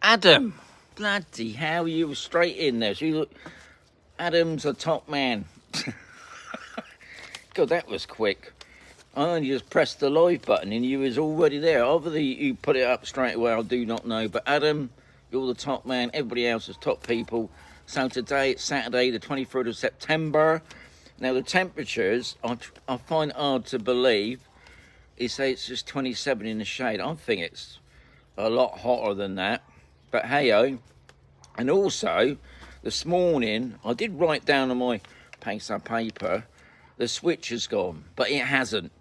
Adam, bloody hell, you were straight in there. So you look, Adam's a top man. God, that was quick. I only just pressed the live button and you was already there. Obviously, you put it up straight away, I do not know. But Adam, you're the top man. Everybody else is top people. So today, it's Saturday, the 23rd of September. Now, the temperatures, I find hard to believe. You say it's just 27 in the shade. I think it's a lot hotter than that. But hey-oh. And also, this morning, I did write down on my piece of paper, the switch has gone, but it hasn't.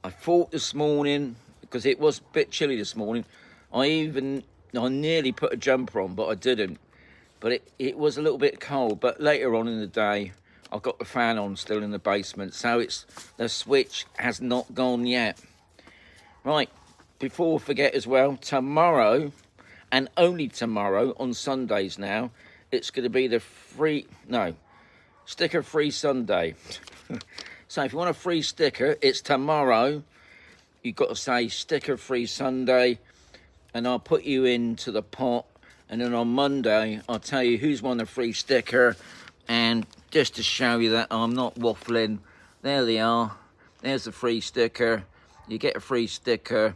I thought this morning, because it was a bit chilly this morning, I nearly put a jumper on, but I didn't. But it was a little bit cold. But later on in the day, I've got the fan on still in the basement, so the switch has not gone yet. Right, before I forget as well, tomorrow, and only tomorrow, on Sundays now, it's going to be the sticker-free Sunday. So if you want a free sticker, it's tomorrow. You've got to say sticker-free Sunday, and I'll put you into the pot. And then on Monday, I'll tell you who's won the free sticker. And just to show you that I'm not waffling, there they are. There's the free sticker. You get a free sticker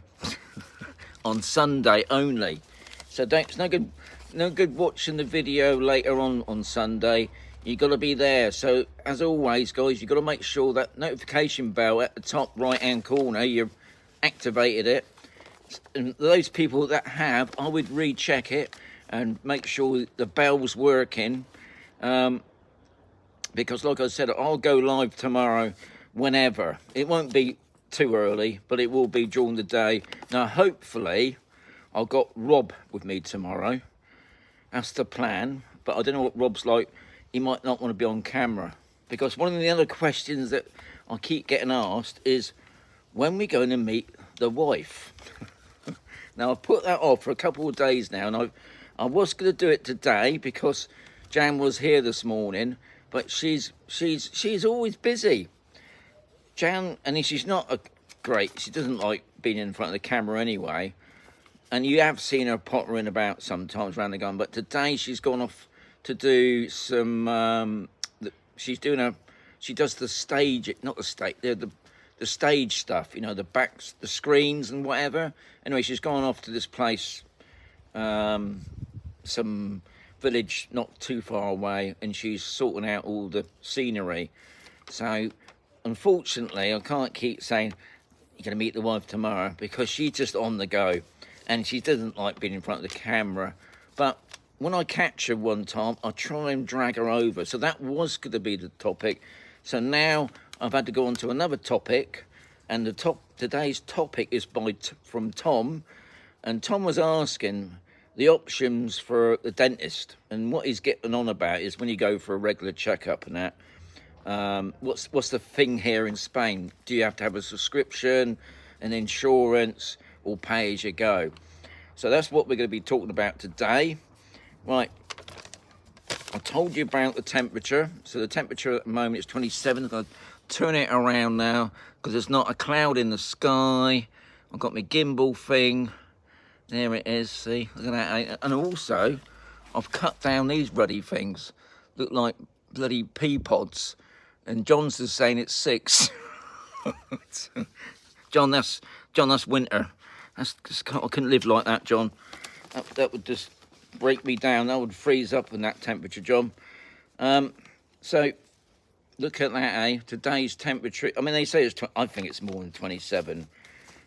on Sunday only. So it's no good watching the video later on Sunday. You've got to be there. So as always, guys, you've got to make sure that notification bell at the top right-hand corner, you've activated it. And those people that have, I would recheck it and make sure the bell's working. Because like I said, I'll go live tomorrow whenever. It won't be too early, but it will be during the day. Now, hopefully, I've got Rob with me tomorrow. That's the plan. But I don't know what Rob's like. He might not want to be on camera. Because one of the other questions that I keep getting asked is, when are we going to meet the wife? Now, I've put that off for a couple of days now. And I was going to do it today because Jan was here this morning. But she's always busy. Jan, and she's not she doesn't like being in front of the camera anyway. And you have seen her pottering about sometimes around the garden. But today she's gone off to do some, she does the stage, not the stage, the stage stuff, you know, the backs, the screens and whatever. Anyway, she's gone off to this place, some village not too far away, and she's sorting out all the scenery. So, unfortunately, I can't keep saying, you're going to meet the wife tomorrow, because she's just on the go, and she doesn't like being in front of the camera. But when I catch her one time, I try and drag her over. So that was going to be the topic. So now I've had to go on to another topic, and today's topic is from Tom, and Tom was asking the options for the dentist. And what he's getting on about is when you go for a regular checkup and that, what's the thing here in Spain? Do you have to have a subscription, an insurance, or pay as you go? So that's what we're going to be talking about today. Right, I told you about the temperature. So the temperature at the moment is 27. I'm going to turn it around now because there's not a cloud in the sky. I've got my gimbal thing. There it is, see, look at that. And also, I've cut down these ruddy things. Look like bloody pea pods. And John's just saying it's 6. John, that's winter. I couldn't live like that, John. That would just break me down. I would freeze up in that temperature, John. So, look at that, eh? Today's temperature, I mean, they say I think it's more than 27.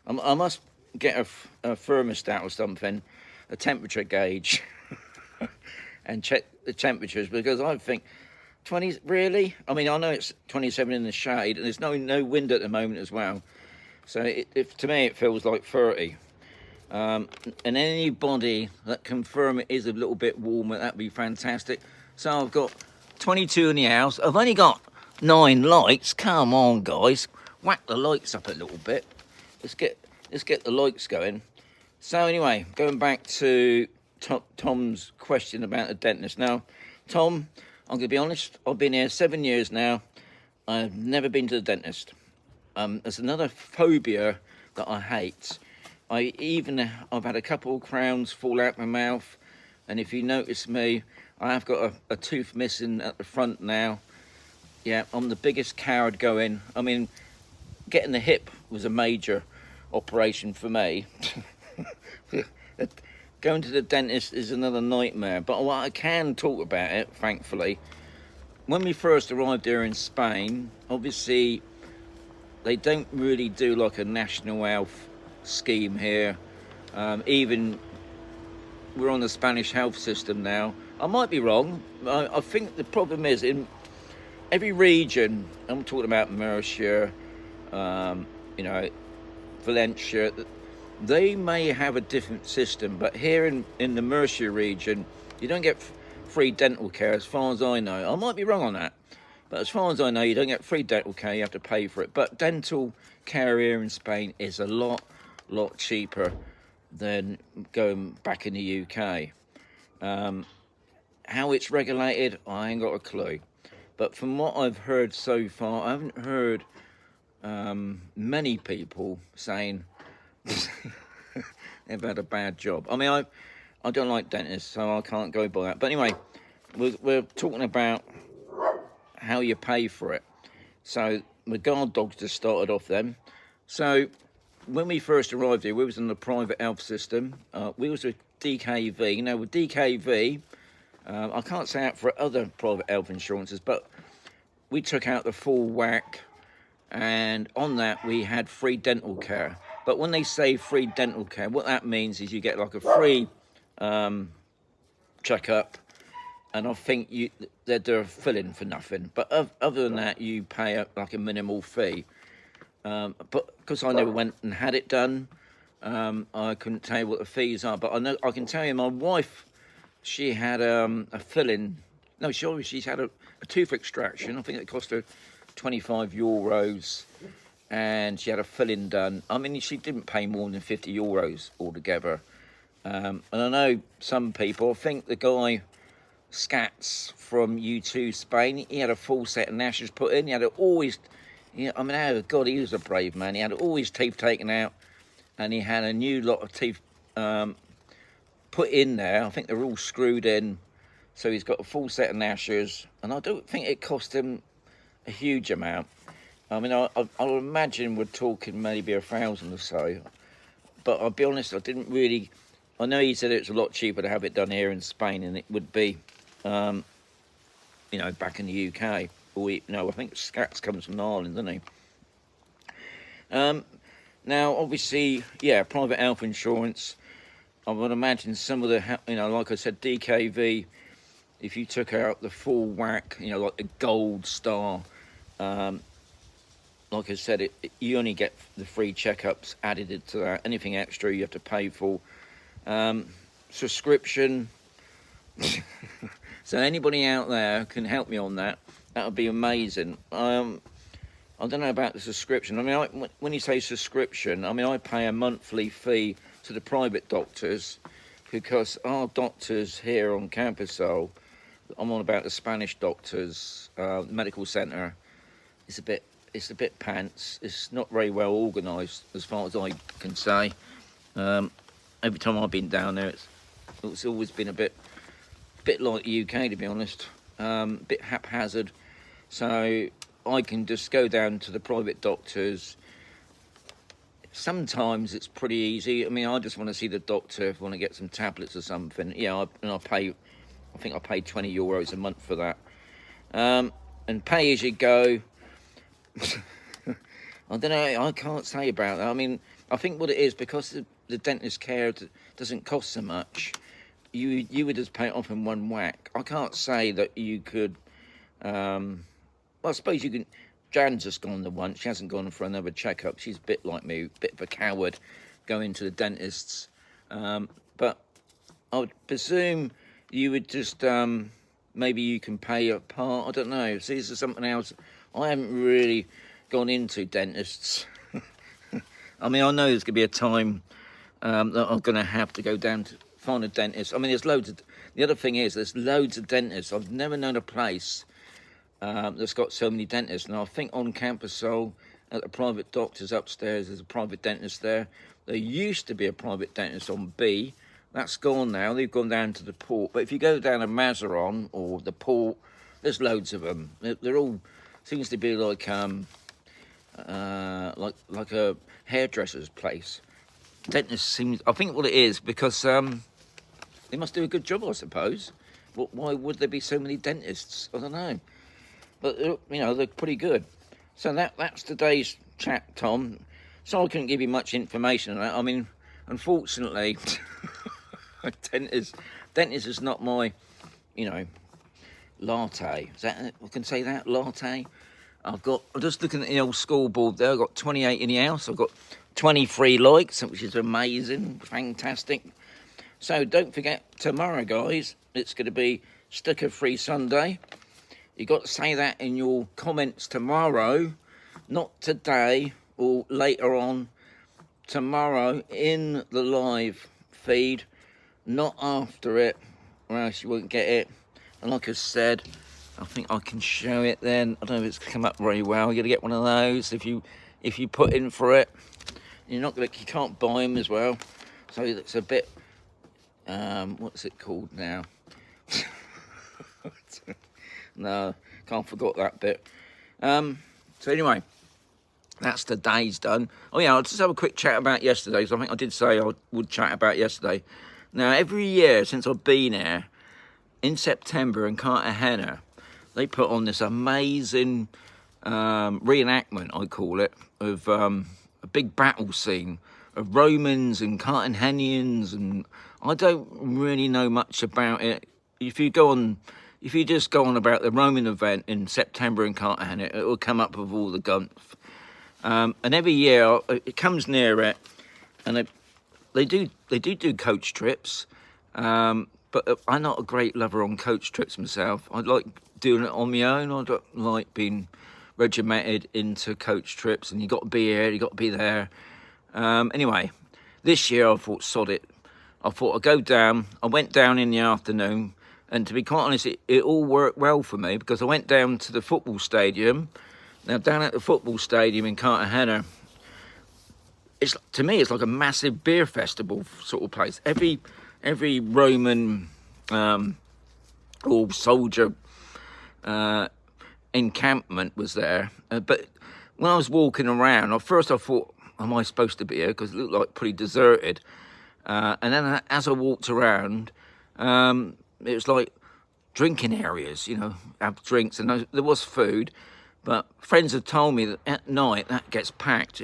I must get a thermostat or something, a temperature gauge, and check the temperatures, because I think 20, really? I mean, I know it's 27 in the shade, and there's no wind at the moment as well. So to me, it feels like 30. And anybody that confirm it is a little bit warmer, that'd be fantastic. So I've got 22 in the house. I've only got 9 lights. Come on, guys, whack the lights up a little bit. Let's get the lights going. So anyway, going back to Tom's question about the dentist. Now, Tom, I'm going to be honest, I've been here 7 years now. I've never been to the dentist. There's another phobia that I hate. I've had a couple of crowns fall out my mouth, and if you notice me, I have got a tooth missing at the front now. Yeah, I'm the biggest coward going. I mean, getting the hip was a major operation for me. Going to the dentist is another nightmare, but what I can talk about it, thankfully, when we first arrived here in Spain, obviously they don't really do like a national health scheme here. Even we're on the Spanish health system now. I might be wrong. I think the problem is in every region. I'm talking about Murcia, you know, Valencia. They may have a different system, but here in the Murcia region, you don't get free dental care, as far as I know. I might be wrong on that, but as far as I know, you don't get free dental care. You have to pay for it. But dental care here in Spain is a lot cheaper than going back in the UK. How it's regulated, I ain't got a clue. But from what I've heard so far, I haven't heard many people saying they've had a bad job. I mean, I don't like dentists, so I can't go by that. But anyway, we're talking about how you pay for it. So the guard dogs just started off then. So when we first arrived here, we was in the private health system. We was with DKV. Now with DKV, I can't say out for other private health insurances, but we took out the full whack, and on that we had free dental care. But when they say free dental care, what that means is you get like a free checkup, and I think they do a fill-in for nothing. But other than that, you pay like a minimal fee. But because I never went and had it done, I couldn't tell you what the fees are. But I can tell you, my wife, she had a fill-in. No, she's had a tooth extraction. I think it cost her €25, and she had a fill-in done. I mean, she didn't pay more than €50 altogether. And I know some people, I think the guy Scats from U2 Spain, he had a full set of gnashes put in. He had always, I mean, oh God, he was a brave man. He had all his teeth taken out, and he had a new lot of teeth put in there. I think they're all screwed in. So he's got a full set of gnashes, and I don't think it cost him a huge amount. I mean, I'll imagine we're talking maybe 1,000 or so. But I'll be honest, I didn't really. I know he said it's a lot cheaper to have it done here in Spain than it would be, back in the UK. Or I think Scats comes from Ireland, doesn't he? Now, obviously, yeah, private health insurance. I would imagine some of the, like I said, DKV. If you took out the full whack, like the gold star, like I said, you only get the free checkups added into that. Anything extra you have to pay for. Subscription. So anybody out there can help me on that. That would be amazing. I don't know about the subscription. I mean, when you say subscription, I mean, I pay a monthly fee to the private doctors, because our doctors here on Campusol, I'm on about the Spanish doctors, medical centre, it's a bit pants. It's not very well organised, as far as I can say. Every time I've been down there, it's always been a bit like the UK, to be honest. A bit haphazard. So I can just go down to the private doctors. Sometimes it's pretty easy. I mean, I just want to see the doctor if I want to get some tablets or something. Yeah, I think I paid €20 a month for that. And pay as you go. I don't know, I can't say about that. I mean, I think what it is, because the dentist care doesn't cost so much, you would just pay it off in one whack. I can't say that you could, well, I suppose you can. Jan's just gone the once. She hasn't gone for another checkup. She's a bit like me, a bit of a coward going to the dentists. But I would presume you would just, maybe you can pay a part. I don't know. See, this is something else. I haven't really gone into dentists. I mean, I know there's going to be a time that I'm going to have to go down to find a dentist. I mean, there's loads of. The other thing is, there's loads of dentists. I've never known a place that's got so many dentists. And I think on Campusol, at the private doctors upstairs, there's a private dentist there. There used to be a private dentist on B. That's gone now. They've gone down to the port. But if you go down to Mazaron or the port, there's loads of them. They're all seems to be like a hairdresser's place. Dentist seems. I think what it is because they must do a good job, I suppose. Why would there be so many dentists? I don't know. But they're pretty good. So that's today's chat, Tom. So I couldn't give you much information on that. I mean, unfortunately, dentist is not my, latte. Is that I can say that latte? I'm just looking at the old scoreboard there. I've got 28 in the house. I've got 23 likes, which is amazing, fantastic. So don't forget tomorrow, guys. It's going to be sticker-free Sunday. You got to say that in your comments tomorrow, not today or later on. Tomorrow in the live feed, not after it, or else you won't get it. And like I said, I think I can show it then. I don't know if it's come up very well. You're gonna get one of those if you put in for it. You can't buy them as well. So it's a bit what's it called now? No, can't forget that bit. So anyway, that's the day's done. Oh yeah, I'll just have a quick chat about yesterday, because I think I did say I would chat about yesterday. Now, every year since I've been here, in September in Cartagena, they put on this amazing reenactment, I call it, of a big battle scene of Romans and Cartagenians, and I don't really know much about it. If you just go on about the Roman event in September in Cartagena, it will come up with all the guns. And every year it comes near it, and they do coach trips. But I'm not a great lover on coach trips myself. I like doing it on my own. I don't like being regimented into coach trips, and you got to be here, you got to be there. Anyway, this year I thought, sod it. I thought I'd go down. I went down in the afternoon, and to be quite honest, it all worked well for me, because I went down to the football stadium. Now, down at the football stadium in Cartagena, to me, it's like a massive beer festival sort of place. Every Roman or soldier encampment was there. But when I was walking around, at first I thought, am I supposed to be here? Because it looked like pretty deserted. And then as I walked around, it was like drinking areas, have drinks, and there was food. But friends have told me that at night that gets packed.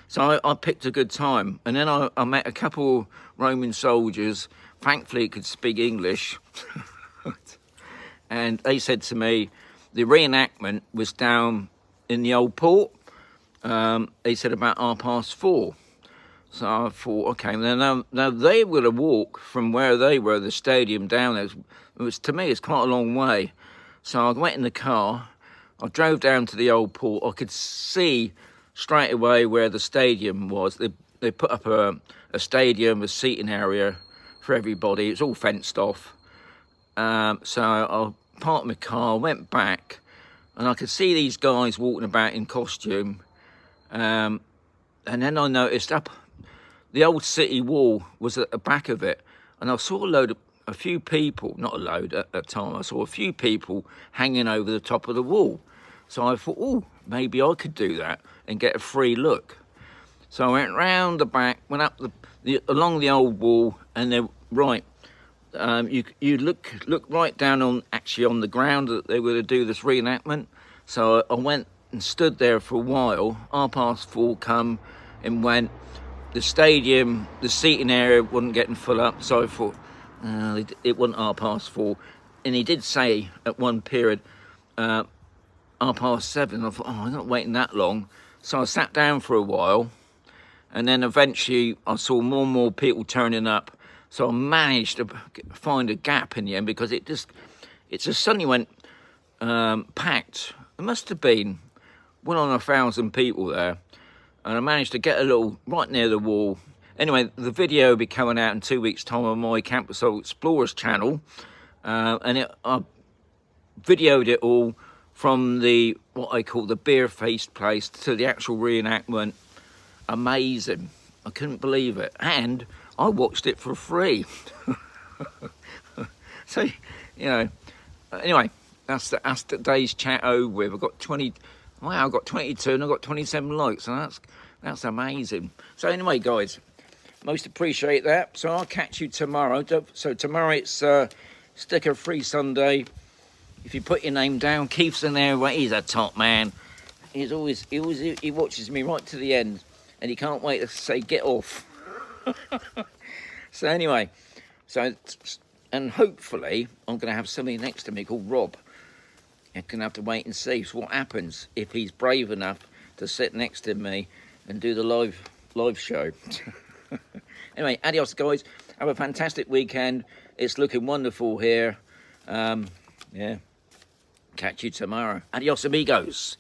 So I picked a good time. And then I met a couple Roman soldiers. Thankfully, it could speak English. And they said to me, the reenactment was down in the old port. They said about 4:30. So I thought, okay, now they were to walk from where they were, the stadium, down there. To me, it's quite a long way. So I went in the car. I drove down to the old port. I could see straight away where the stadium was. They put up a stadium, a seating area for everybody. It's all fenced off. So I parked my car, went back, and I could see these guys walking about in costume. And then I noticed up the old city wall was at the back of it, and I saw a few people, not a load at the time, I saw a few people hanging over the top of the wall. So I thought, oh, maybe I could do that and get a free look. So I went round the back, went up along the old wall, and then you look right down on the ground that they were to do this reenactment. So I went and stood there for a while. 4:30 come and went. The stadium, the seating area wasn't getting full up, so I thought it wasn't 4:30. And he did say at one period 7:30. I thought, I'm not waiting that long. So I sat down for a while, and then eventually I saw more and more people turning up. So I managed to find a gap in the end, because it just suddenly went packed. It must have been well on 1,000 people there, and I managed to get a little right near the wall. Anyway, the video will be coming out in 2 weeks' time on my Campus Explorers channel, and I videoed it all from what I call the beer-faced place to the actual reenactment. Amazing. I couldn't believe it. And I watched it for free. So, you know, anyway, that's today's chat over with. I've got 20, wow, I've got 22 and I've got 27 likes, and that's amazing. So anyway, guys, most appreciate that. So I'll catch you tomorrow. So tomorrow it's sticker free Sunday. If you put your name down, Keith's in there. Well, he's a top man. He watches me right to the end, and he can't wait to say get off. So anyway, and hopefully I'm going to have somebody next to me called Rob. I'm going to have to wait and see what happens if he's brave enough to sit next to me and do the live show. Anyway, adios, guys. Have a fantastic weekend. It's looking wonderful here. Yeah. Catch you tomorrow. Adios, amigos.